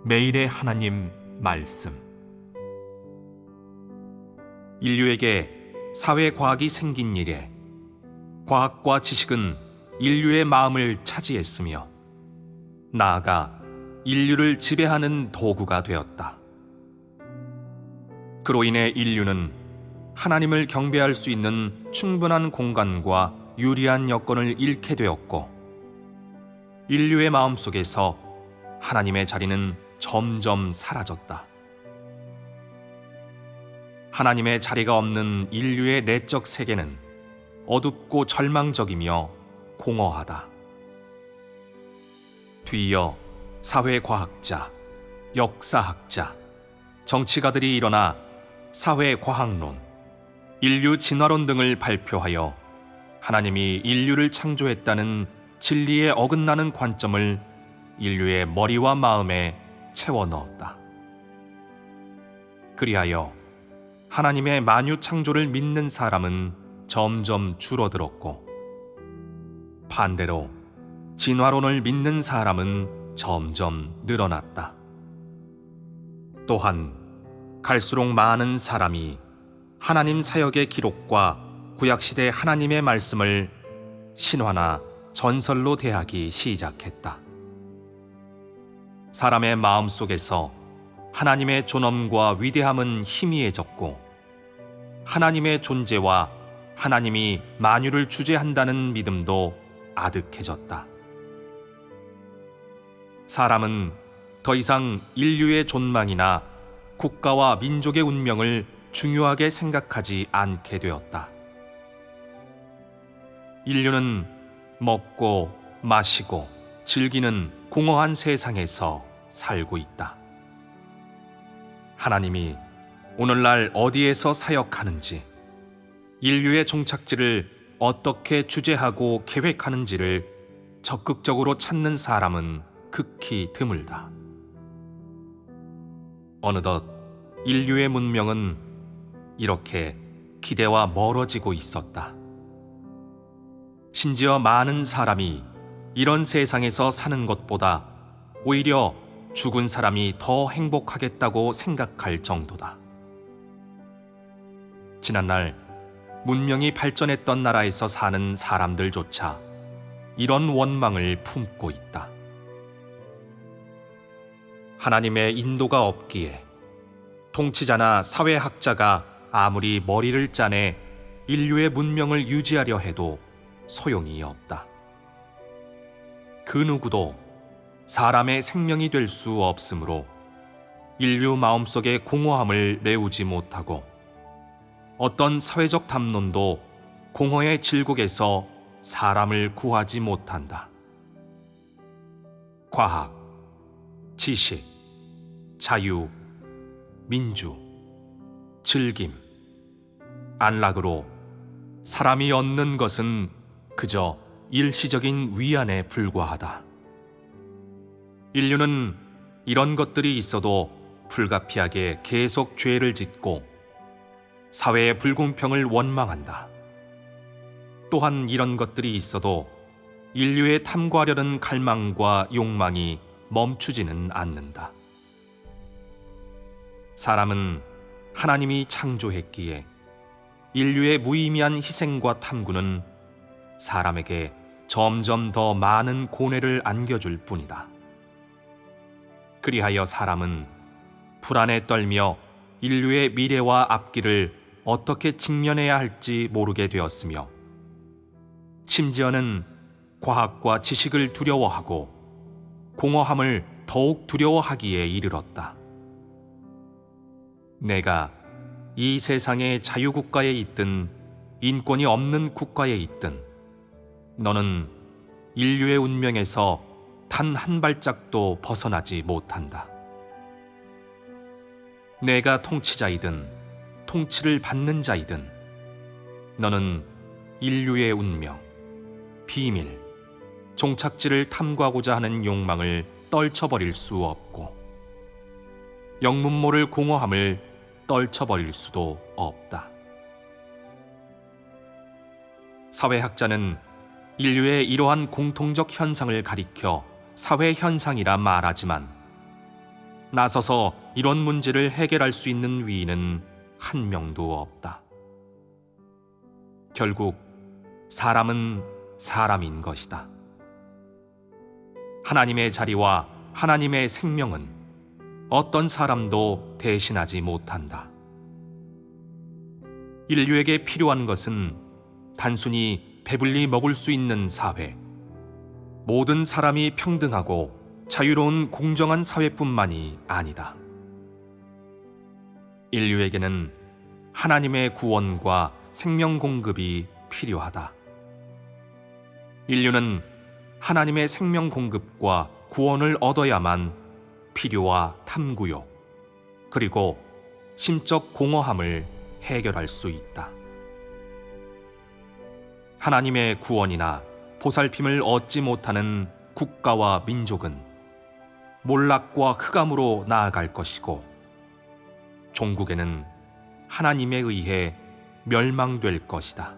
매일의 하나님 말씀. 인류에게 사회과학이 생긴 이래 과학과 지식은 인류의 마음을 차지했으며 나아가 인류를 지배하는 도구가 되었다. 그로 인해 인류는 하나님을 경배할 수 있는 충분한 공간과 유리한 여건을 잃게 되었고, 인류의 마음속에서 하나님의 자리는 점점 사라졌다. 하나님의 자리가 없는 인류의 내적 세계는 어둡고 절망적이며 공허하다. 뒤이어 사회과학자, 역사학자, 정치가들이 일어나 사회과학론, 인류 진화론 등을 발표하여 하나님이 인류를 창조했다는 진리에 어긋나는 관점을 인류의 머리와 마음에 채워 넣었다. 그리하여 하나님의 만유 창조를 믿는 사람은 점점 줄어들었고, 반대로 진화론을 믿는 사람은 점점 늘어났다. 또한 갈수록 많은 사람이 하나님 사역의 기록과 구약시대 하나님의 말씀을 신화나 전설로 대하기 시작했다. 사람의 마음속에서 하나님의 존엄과 위대함은 희미해졌고, 하나님의 존재와 하나님이 만유를 주재한다는 믿음도 아득해졌다. 사람은 더 이상 인류의 존망이나 국가와 민족의 운명을 중요하게 생각하지 않게 되었다. 인류는 먹고 마시고 즐기는 공허한 세상에서 살고 있다. 하나님이 오늘날 어디에서 사역하는지, 인류의 종착지를 어떻게 주재하고 계획하는지를 적극적으로 찾는 사람은 극히 드물다. 어느덧 인류의 문명은 이렇게 기대와 멀어지고 있었다. 심지어 많은 사람이 이런 세상에서 사는 것보다 오히려 죽은 사람이 더 행복하겠다고 생각할 정도다. 지난날 문명이 발전했던 나라에서 사는 사람들조차 이런 원망을 품고 있다. 하나님의 인도가 없기에 통치자나 사회학자가 아무리 머리를 짜내 인류의 문명을 유지하려 해도 소용이 없다. 그 누구도 사람의 생명이 될 수 없으므로 인류 마음속의 공허함을 메우지 못하고, 어떤 사회적 담론도 공허의 질곡에서 사람을 구하지 못한다. 과학, 지식, 자유, 민주, 즐김, 안락으로 사람이 얻는 것은 그저 일시적인 위안에 불과하다. 인류는 이런 것들이 있어도 불가피하게 계속 죄를 짓고 사회의 불공평을 원망한다. 또한 이런 것들이 있어도 인류의 탐구하려는 갈망과 욕망이 멈추지는 않는다. 사람은 하나님이 창조했기에 인류의 무의미한 희생과 탐구는 사람에게 점점 더 많은 고뇌를 안겨줄 뿐이다. 그리하여 사람은 불안에 떨며 인류의 미래와 앞길을 어떻게 직면해야 할지 모르게 되었으며, 심지어는 과학과 지식을 두려워하고 공허함을 더욱 두려워하기에 이르렀다. 내가 이 세상의 자유국가에 있든 인권이 없는 국가에 있든 너는 인류의 운명에서 단 한 발짝도 벗어나지 못한다. 내가 통치자이든 통치를 받는 자이든 너는 인류의 운명, 비밀, 종착지를 탐구하고자 하는 욕망을 떨쳐버릴 수 없고, 영문모를 공허함을 떨쳐버릴 수도 없다. 사회학자는 인류의 이러한 공통적 현상을 가리켜 사회 현상이라 말하지만, 나서서 이런 문제를 해결할 수 있는 위인은 한 명도 없다. 결국 사람은 사람인 것이다. 하나님의 자리와 하나님의 생명은 어떤 사람도 대신하지 못한다. 인류에게 필요한 것은 단순히 배불리 먹을 수 있는 사회, 모든 사람이 평등하고 자유로운 공정한 사회뿐만이 아니다. 인류에게는 하나님의 구원과 생명 공급이 필요하다. 인류는 하나님의 생명 공급과 구원을 얻어야만 필요와 탐구욕, 그리고 심적 공허함을 해결할 수 있다. 하나님의 구원이나 보살핌을 얻지 못하는 국가와 민족은 몰락과 흑암으로 나아갈 것이고, 종국에는 하나님에 의해 멸망될 것이다.